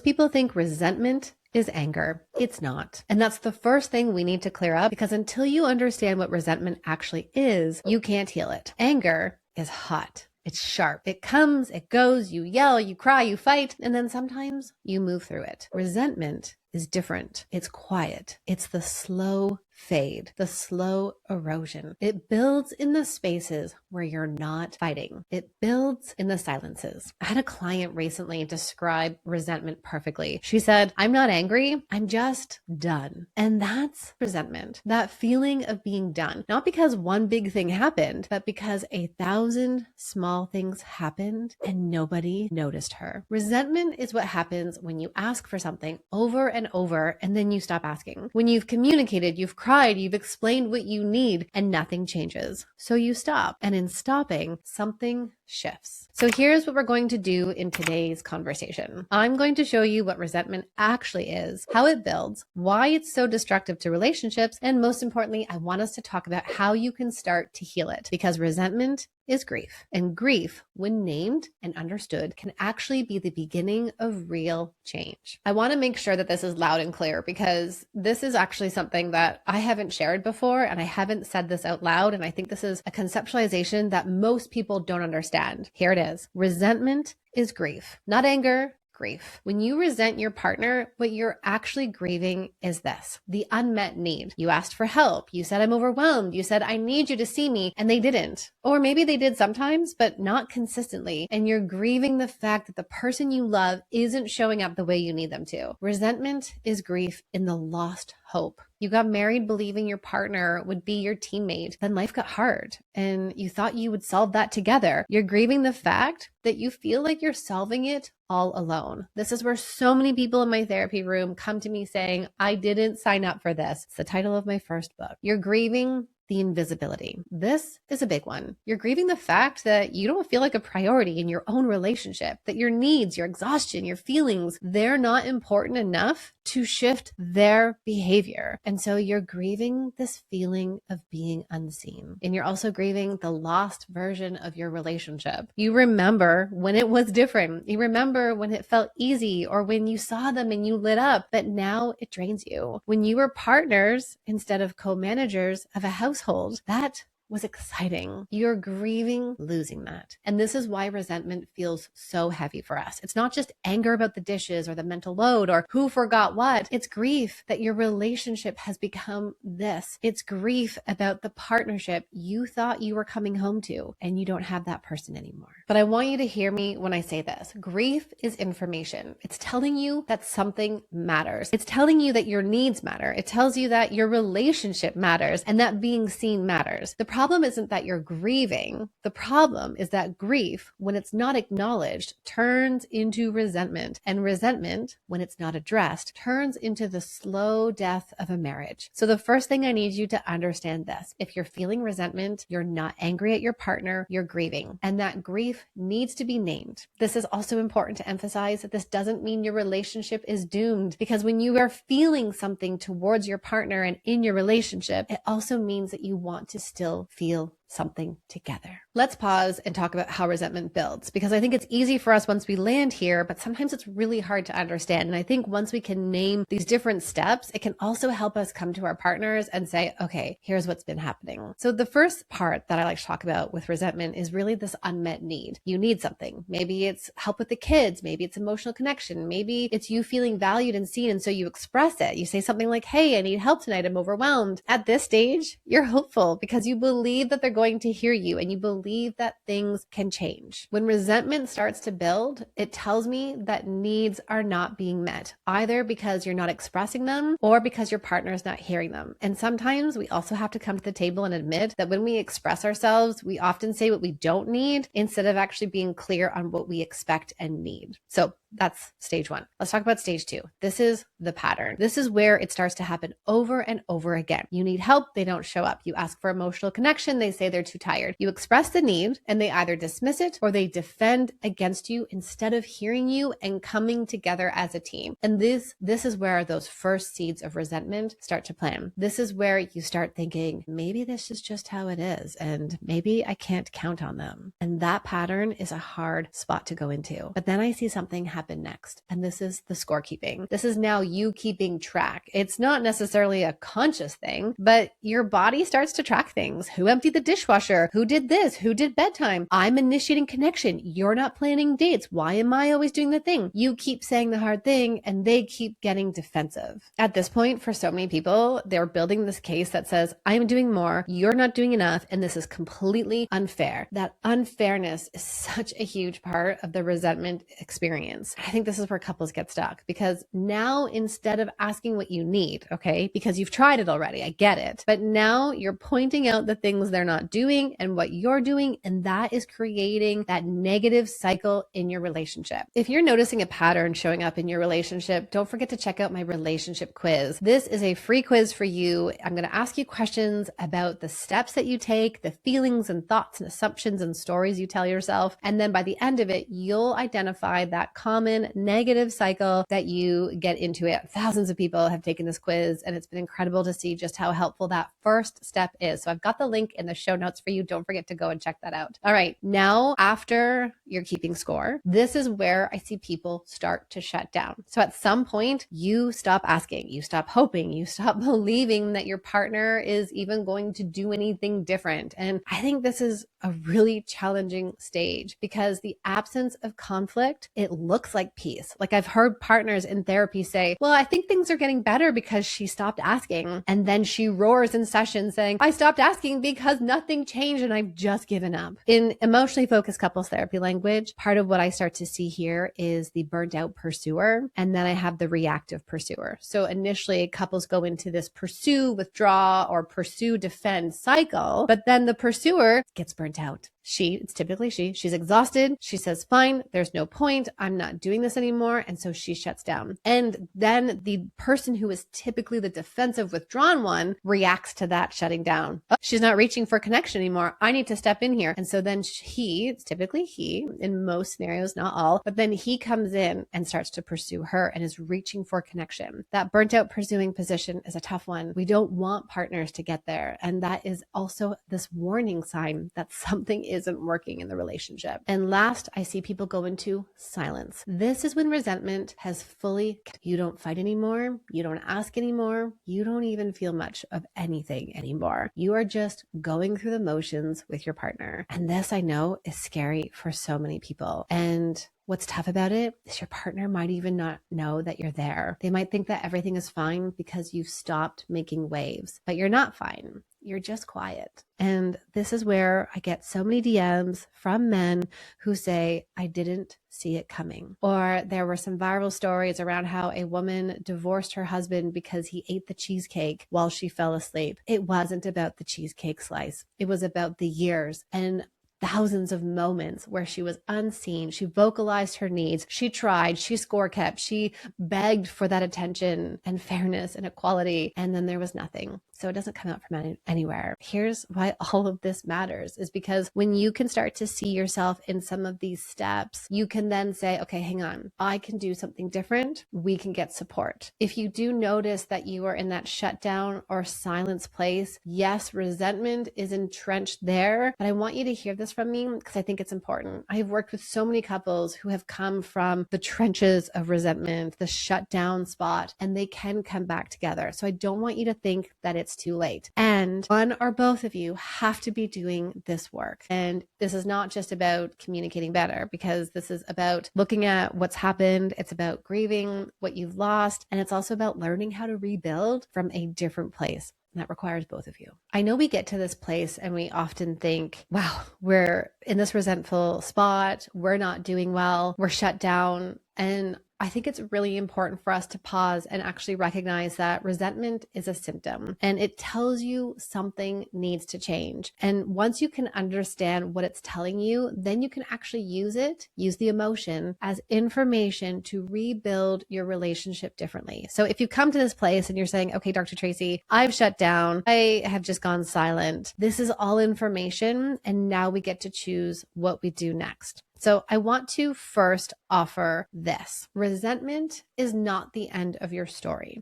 people think resentment is anger. It's not. And that's the first thing we need to clear up, because until you understand what resentment actually is, you can't heal it. Anger is hot. It's sharp. It comes, it goes, you yell, you cry, you fight, and then sometimes you move through it. Resentment is different. It's quiet. It's the slow fade, the slow erosion. It builds in the spaces where you're not fighting. It builds in the silences. I had a client recently describe resentment perfectly. She said, "I'm not angry, I'm just done." And that's resentment, that feeling of being done. Not because one big thing happened, but because 1,000 small things happened and nobody noticed her. Resentment is what happens when you ask for something over and over and then you stop asking. When you've communicated, you've cried, you've explained what you need, and nothing changes. So you stop. And in stopping, something shifts. So here's what we're going to do in today's conversation. I'm going to show you what resentment actually is, how it builds, why it's so destructive to relationships, and most importantly, I want us to talk about how you can start to heal it, because resentment is grief. And grief, when named and understood, can actually be the beginning of real change. I want to make sure that this is loud and clear, because this is actually something that I haven't shared before, and I haven't said this out loud, and I think this is a conceptualization that most people don't understand. Here it is. Resentment is grief, not anger. Grief. When you resent your partner, what you're actually grieving is this: the unmet need. You asked for help. You said, "I'm overwhelmed." You said, "I need you to see me," and they didn't. Or maybe they did sometimes, but not consistently. And you're grieving the fact that the person you love isn't showing up the way you need them to. Resentment is grief in the lost hope. You got married believing your partner would be your teammate. Then life got hard and you thought you would solve that together. You're grieving the fact that you feel like you're solving it all alone. This is where so many people in my therapy room come to me saying, "I didn't sign up for this." It's the title of my first book. You're grieving the invisibility. This is a big one. You're grieving the fact that you don't feel like a priority in your own relationship, that your needs, your exhaustion, your feelings, they're not important enough to shift their behavior. And so you're grieving this feeling of being unseen. And you're also grieving the lost version of your relationship. You remember when it was different. You remember when it felt easy, or when you saw them and you lit up, but now it drains you. When you were partners instead of co-managers of a household, that was exciting. You're grieving losing that. And this is why resentment feels so heavy for us. It's not just anger about the dishes or the mental load or who forgot what. It's grief that your relationship has become this. It's grief about the partnership you thought you were coming home to, and you don't have that person anymore. But I want you to hear me when I say this. Grief is information. It's telling you that something matters. It's telling you that your needs matter. It tells you that your relationship matters and that being seen matters. The problem isn't that you're grieving. The problem is that grief, when it's not acknowledged, turns into resentment. And resentment, when it's not addressed, turns into the slow death of a marriage. So the first thing I need you to understand this: if you're feeling resentment, you're not angry at your partner, you're grieving. And that grief needs to be named. This is also important to emphasize that this doesn't mean your relationship is doomed, because when you are feeling something towards your partner and in your relationship, it also means that you want to still feel something together. Let's pause and talk about how resentment builds, because I think it's easy for us once we land here, but sometimes it's really hard to understand. And I think once we can name these different steps, it can also help us come to our partners and say, okay, here's what's been happening. So the first part that I like to talk about with resentment is really this unmet need. You need something. Maybe it's help with the kids. Maybe it's emotional connection. Maybe it's you feeling valued and seen. And so you express it. You say something like, "Hey, I need help tonight. I'm overwhelmed." At this stage, you're hopeful because you believe that they're going to hear you and you believe that things can change. When resentment starts to build, it tells me that needs are not being met, either because you're not expressing them or because your partner is not hearing them. And sometimes we also have to come to the table and admit that when we express ourselves, we often say what we don't need instead of actually being clear on what we expect and need. So that's stage one. Let's talk about stage two. This is the pattern. This is where it starts to happen over and over again. You need help, they don't show up. You ask for emotional connection, they say they're too tired. You express the need and they either dismiss it or they defend against you instead of hearing you and coming together as a team. And this is where those first seeds of resentment start to plant. This is where you start thinking, maybe this is just how it is, and maybe I can't count on them. And that pattern is a hard spot to go into. But then I see something happen next. And this is the scorekeeping. This is now you keeping track. It's not necessarily a conscious thing, but your body starts to track things. Who emptied the dishwasher? Who did this? Who did bedtime? I'm initiating connection. You're not planning dates. Why am I always doing the thing? You keep saying the hard thing and they keep getting defensive. At this point, for so many people, they're building this case that says, I'm doing more, you're not doing enough, and this is completely unfair. That unfairness is such a huge part of the resentment experience. I think this is where couples get stuck, because now instead of asking what you need, okay, because you've tried it already, I get it, but now you're pointing out the things they're not doing and what you're doing, and that is creating that negative cycle in your relationship. If you're noticing a pattern showing up in your relationship, don't forget to check out my relationship quiz. This is a free quiz for you. I'm going to ask you questions about the steps that you take, the feelings and thoughts and assumptions and stories you tell yourself. And then by the end of it, you'll identify that common negative cycle that you get into it. Thousands of people have taken this quiz, and it's been incredible to see just how helpful that first step is. So I've got the link in the show notes for you. Don't forget to go and check that out. All right. Now, after you're keeping score, this is where I see people start to shut down. So at some point, you stop asking, you stop hoping, you stop believing that your partner is even going to do anything different. And I think this is a really challenging stage, because the absence of conflict, it looks like peace. Like I've heard partners in therapy say, well, I think things are getting better because she stopped asking. And then she roars in session saying, I stopped asking because nothing changed and I've just given up. In emotionally focused couples therapy language, part of what I start to see here is the burnt out pursuer. And then I have the reactive pursuer. So initially couples go into this pursue, withdraw, or pursue, defend cycle, but then the pursuer gets burnt out. It's typically she's exhausted. She says, fine, there's no point. I'm not doing this anymore. And so she shuts down. And then the person who is typically the defensive withdrawn one reacts to that shutting down. Oh, she's not reaching for connection anymore. I need to step in here. And so then it's typically he, in most scenarios, not all, but then he comes in and starts to pursue her and is reaching for connection. That burnt out pursuing position is a tough one. We don't want partners to get there. And that is also this warning sign that something isn't working in the relationship. And last, I see people go into silence. This is when resentment has fully, you don't fight anymore. You don't ask anymore. You don't even feel much of anything anymore. You are just going through the motions with your partner. And this, I know, is scary for so many people. And what's tough about it is your partner might even not know that you're there. They might think that everything is fine because you've stopped making waves, but you're not fine. You're just quiet. And this is where I get so many DMs from men who say, I didn't see it coming. Or there were some viral stories around how a woman divorced her husband because he ate the cheesecake while she fell asleep. It wasn't about the cheesecake slice. It was about the years and thousands of moments where she was unseen. She vocalized her needs. She tried. She score kept. She begged for that attention and fairness and equality. And then there was nothing. So it doesn't come out from anywhere. Here's why all of this matters, is because when you can start to see yourself in some of these steps, you can then say, okay, hang on, I can do something different. We can get support. If you do notice that you are in that shutdown or silence place, yes, resentment is entrenched there, but I want you to hear this from me because I think it's important. I've worked with so many couples who have come from the trenches of resentment, the shutdown spot, and they can come back together. So I don't want you to think that it's too late. And one or both of you have to be doing this work. And this is not just about communicating better, because this is about looking at what's happened. It's about grieving what you've lost. And it's also about learning how to rebuild from a different place. And that requires both of you. I know we get to this place and we often think, wow, we're in this resentful spot. We're not doing well. We're shut down. And I think it's really important for us to pause and actually recognize that resentment is a symptom and it tells you something needs to change. And once you can understand what it's telling you, then you can actually use the emotion as information to rebuild your relationship differently. So if you come to this place and you're saying, okay, Dr. Tracy, I've shut down. I have just gone silent. This is all information. And now we get to choose what we do next. So I want to first offer this. Resentment is not the end of your story.